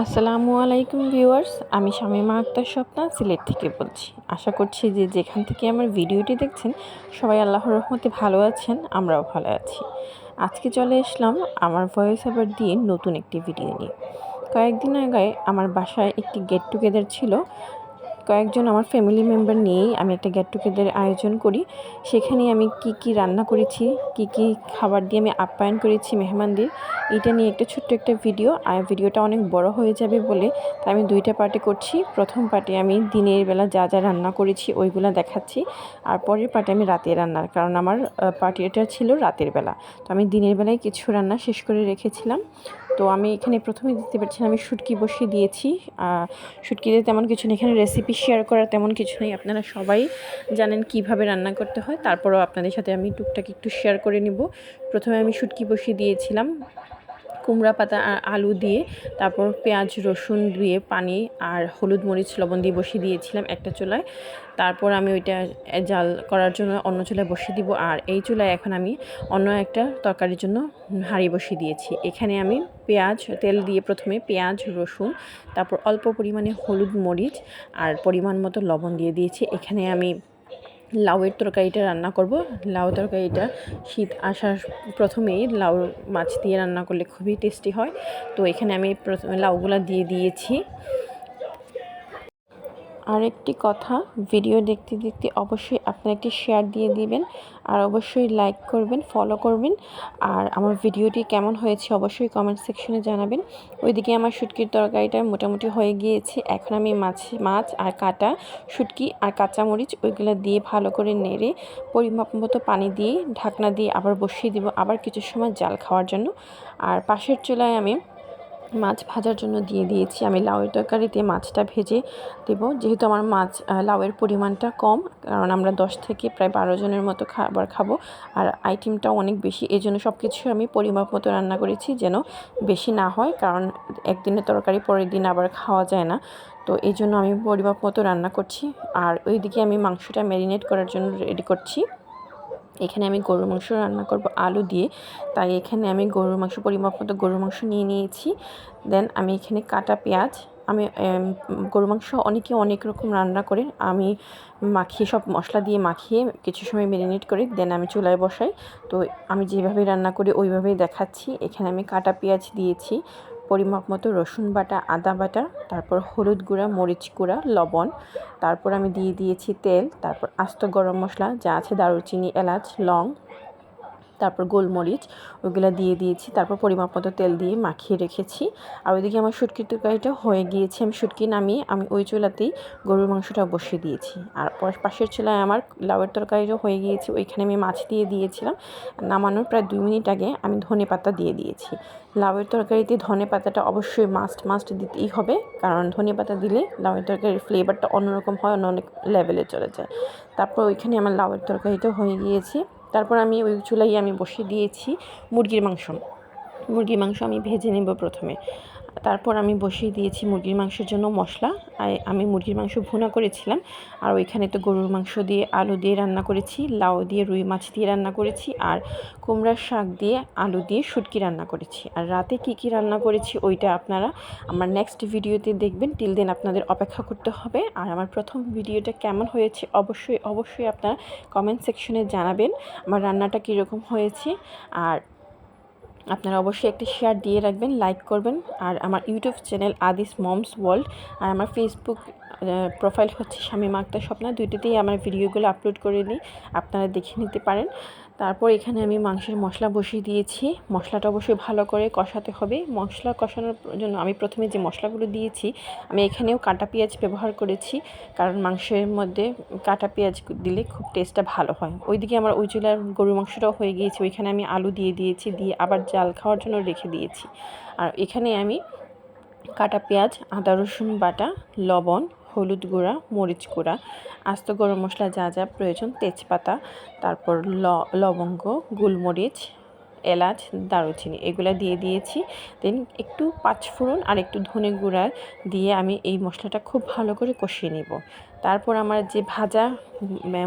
আসসালামু আলাইকুম ভিউয়ার্স, আমি শামীমা আক্তার স্বপ্না সিলেট থেকে বলছি। আশা করছি যে যেখান থেকে আমার ভিডিওটি দেখছেন সবাই আল্লাহর রহমতে ভালো আছেন, আমরাও ভালো আছি। আজকে চলে আসলাম আমার ভয়েস ওভার দিয়ে নতুন একটি ভিডিও নিয়ে। কয়েকদিন আগে আমার বাসায় একটি গেট টুগেদার ছিল। কয়েকজন আমার ফ্যামিলি মেম্বার নিয়েই আমি একটা গেট টুগেদার আয়োজন করি। সেখানে আমি কি রান্না করেছি, কি খাবার দিয়ে আমি আপ্যায়ন করেছি মেহমানদের, এটা নিয়ে একটা ছোট্ট একটা ভিডিও। আর ভিডিওটা অনেক বড় হয়ে যাবে বলে তাই আমি দুইটা পার্টে করছি। প্রথম পার্টে আমি দিনের বেলা যা রান্না করেছি ওইগুলো দেখাচ্ছি, আর পরের পার্টে আমি রাতের রান্নার, কারণ আমার পার্টিটা ছিল রাতের বেলা। তো আমি দিনের বেলায় কিছু রান্না শেষ করে রেখেছিলাম। তো আমি এখানে প্রথমে দেখতে পাচ্ছেন আমি শুটকি বসিয়ে দিয়েছি। শুটকিতে তেমন কিছু নেই, এখানে রেসিপি শেয়ার করার তেমন কিছু নেই, আপনারা সবাই জানেন কিভাবে রান্না করতে হয়। তারপরেও আপনাদের সাথে আমি টুকটাক একটু শেয়ার করে নিব। প্রথমে আমি শুটকি বসিয়ে দিয়েছিলাম কুমড়া পাতা আর আলু দিয়ে, তারপর পেঁয়াজ রসুন দিয়ে পানি আর হলুদ মরিচ লবণ দিয়ে বসিয়ে দিয়েছিলাম একটা চুলায়। তারপর আমি ওইটা জাল করার জন্য অন্য চুলায় বসিয়ে দিব, আর এই চুলায় এখন আমি অন্য একটা তরকারির জন্য হাঁড়ি বসিয়ে দিয়েছি। এখানে আমি তেল দিয়ে প্রথমে পেঁয়াজ রসুন, তারপর অল্প পরিমাণে হলুদ মরিচ আর পরিমাণ মতো লবণ দিয়ে দিয়েছি। এখানে আমি লাউয়ের তরকারিটা রান্না করব। লাউ তরকারিটা শীত আসার প্রথমেই লাউ মাছ দিয়ে রান্না করলে খুবই টেস্টি হয়। তো এখানে আমি প্রথমে লাউগুলা দিয়ে দিয়েছি। আরেকটি কথা, ভিডিও দেখতে দেখতে অবশ্যই আপনারা একটি শেয়ার দিয়ে দিবেন, আর অবশ্যই লাইক করবেন, ফলো করবেন। আর আমার ভিডিওটি কেমন হয়েছে অবশ্যই কমেন্ট সেকশনে জানাবেন। ওইদিকে আমার শুটকির তরকারিটা মোটামুটি হয়ে গিয়েছে। এখন আমি মাছ আর কাটা শুটকি আর কাঁচামরিচ ওইগুলো দিয়ে ভালো করে নেড়ে পরিমাপ মতো পানি দিয়ে ঢাকনা দিয়ে আবার বসিয়ে দিব, আবার কিছু সময় জাল খাওয়ার জন্য। আর পাশের চুলায় আমি মাছ ভাজার জন্য দিয়ে দিয়েছি। আমি লাউয়ের তরকারিতে মাছটা ভেজে দেব, যেহেতু আমার লাউয়ের পরিমাণটা কম, কারণ আমরা 10 থেকে প্রায় 12 জনের মতো খাবার খাবো, আর আইটেমটাও অনেক বেশি। এই জন্য সব কিছু আমি পরিমাপ মতো রান্না করেছি যেন বেশি না হয়, কারণ একদিনের তরকারি পরের দিন আবার খাওয়া যায় না। তো এই জন্য আমি পরিমাপ মতো রান্না করছি। আর ওইদিকে আমি মাংসটা ম্যারিনেট করার জন্য রেডি করছি। এখানে আমি গরুর মাংস রান্না করব আলু দিয়ে, তাই এখানে আমি গরুর মাংস পরিমাপ মতো গরুর মাংস নিয়ে নিয়েছি। দেন আমি এখানে কাটা পেঁয়াজ, আমি গরুর মাংস অনেকে অনেক রকম রান্না করে, আমি মাখিয়ে সব মশলা দিয়ে মাখিয়ে কিছু সময় ম্যারিনেট করি, দেন আমি চুলায় বসাই। তো আমি যেভাবে রান্না করি ওইভাবেই দেখাচ্ছি। এখানে আমি কাটা পেঁয়াজ দিয়েছি, পরিমাপ মতো রসুন বাটা, আদা বাটা, তারপর হলুদ গুঁড়া, মরিচ গুঁড়া, লবণ, তারপর আমি দিয়ে দিয়েছি তেল, তারপর আস্ত গরম মশলা যা আছে দারুচিনি, এলাচ, লং, তারপর গোলমরিচ ওইগুলো দিয়ে দিয়েছি। তারপর পরিমাপ মতো তেল দিয়ে মাখিয়ে রেখেছি। আর ওইদিকে আমার শুটকির তরকারিটা হয়ে গিয়েছে। আমি শুটকি নামিয়ে আমি ওই চুলাতেই গরুর মাংসটা বসিয়ে দিয়েছি। আর পাশের চুলায় আমার লাউয়ের তরকারিটাও হয়ে গিয়েছে, ওইখানে আমি মাছ দিয়ে দিয়েছিলাম। নামানোর প্রায় 2 মিনিট আগে আমি ধনে পাতা দিয়ে দিয়েছি। লাউয়ের তরকারিতে ধনে পাতাটা অবশ্যই মাস্ট দিতেই হবে, কারণ ধনে পাতা দিলে লাউয়ের তরকারির ফ্লেভারটা অন্যরকম হয়, অনেক লেভেলে চলে যায়। তারপর ওইখানে আমার লাউয়ের তরকারিটাও হয়ে গিয়েছে। তারপর আমি ওই চুলায় আমি বসিয়ে দিয়েছি মুরগির মাংস আমি ভেজে নেব প্রথমে। তারপর আমি বসিয়ে দিয়েছি মুরগির মাংসের জন্য মশলা। আমি মুরগির মাংস ভুনা করেছিলাম, আর ওইখানে তো গরুর মাংস দিয়ে আলু দিয়ে রান্না করেছি, লাউ দিয়ে রুই মাছ দিয়ে রান্না করেছি, আর কুমড়ার শাক দিয়ে আলু দিয়ে শুটকি রান্না করেছি। আর রাতে কি রান্না করেছি ওইটা আপনারা আমার নেক্সট ভিডিওতে দেখবেন। টিল দেন আপনাদের অপেক্ষা করতে হবে। আর আমার প্রথম ভিডিওটা কেমন হয়েছে অবশ্যই আপনারা কমেন্ট সেকশনে জানাবেন আমার রান্নাটা কীরকম হয়েছে। আর আপনারা অবশ্যই একটি শেয়ার দিয়ে রাখবেন, লাইক করবেন। আর আমার ইউটিউব চ্যানেল আদিস মমস ওয়ার্ল্ড, আর আমার ফেসবুক প্রোফাইল হচ্ছে শামীমা আক্তার স্বপ্না, দুইটাতেই আমার ভিডিওগুলো আপলোড করে নিই, আপনারা দেখে নিতে পারেন। তারপর এখানে আমি মাংসের মশলা বসিয়ে দিয়েছি। মশলাটা অবশ্যই ভালো করে কষাতে হবে। মশলা কষানোর জন্য আমি প্রথমে যে মশলাগুলো দিয়েছি, আমি এখানেও কাটা পেঁয়াজ ব্যবহার করেছি, কারণ মাংসের মধ্যে কাটা পেঁয়াজ দিলে খুব টেস্টটা ভালো হয়। ওইদিকে আমার ওই চুলার গরুর মাংসটাও হয়ে গিয়েছে, ওইখানে আমি আলু দিয়ে দিয়েছি, দিয়ে আবার জাল খাওয়ার জন্য রেখে দিয়েছি। আর এখানে আমি কাটা পেঁয়াজ, আদা রসুন বাটা, লবণ, হলুদ গুঁড়া, মরিচ গুঁড়া, আস্ত গরম মশলা যা প্রয়োজন, তেজপাতা, তারপর লবঙ্গ, গোলমরিচ, এলাচ, দারুচিনি এগুলা দিয়ে দিয়েছি। দেন একটু পাঁচফোড়ন আর একটু ধনে গুঁড়া দিয়ে আমি এই মশলাটা খুব ভালো করে কষিয়ে নিব। তারপর আমার যে ভাজা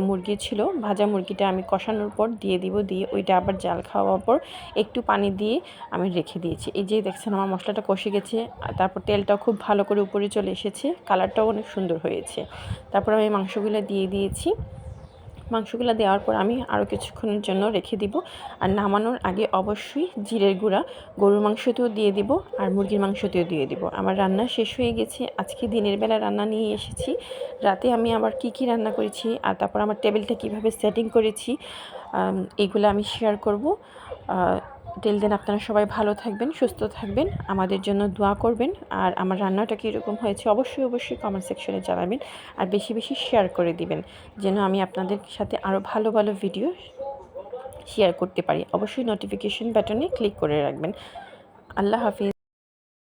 মুরগি ছিল, ভাজা মুরগিটা আমি কষানোর পর দিয়ে দিব, দিয়ে ওইটা আবার জাল খাওয়ার পর একটু পানি দিয়ে আমি রেখে দিয়েছি। এই যে দেখছেন আমার মশলাটা কষে গেছে, তারপর তেলটাও খুব ভালো করে উপরে চলে এসেছে, কালারটাও অনেক সুন্দর হয়েছে। তারপর আমি মাংসগুলো দিয়ে দিয়েছি। মাংসগুলো দেওয়ার পর আমি আরও কিছুক্ষণের জন্য রেখে দিব। আর নামানোর আগে অবশ্যই জিরের গুঁড়া গরুর মাংসতেও দিয়ে দিব আর মুরগির মাংসতেও দিয়ে দিব। আমার রান্না শেষ হয়ে গেছে। আজকে দিনের বেলা রান্না নিয়ে এসেছি, রাতে আমি আবার কি রান্না করেছি আর তারপর আমার টেবিলটা কিভাবে সেটিং করেছি এগুলো আমি শেয়ার করব। টিল দেন আপনারা সবাই ভালো থাকবেন, সুস্থ থাকবেন, আমাদের জন্য দোয়া করবেন। আর আমার রান্নাটা কীরকম হয়েছে অবশ্যই কমেন্ট সেকশনে জানাবেন। আর বেশি বেশি শেয়ার করে দিবেন যেন আমি আপনাদের সাথে আরও ভালো ভালো ভিডিও শেয়ার করতে পারি। অবশ্যই নোটিফিকেশন বাটনে ক্লিক করে রাখবেন। আল্লাহ হাফিজ।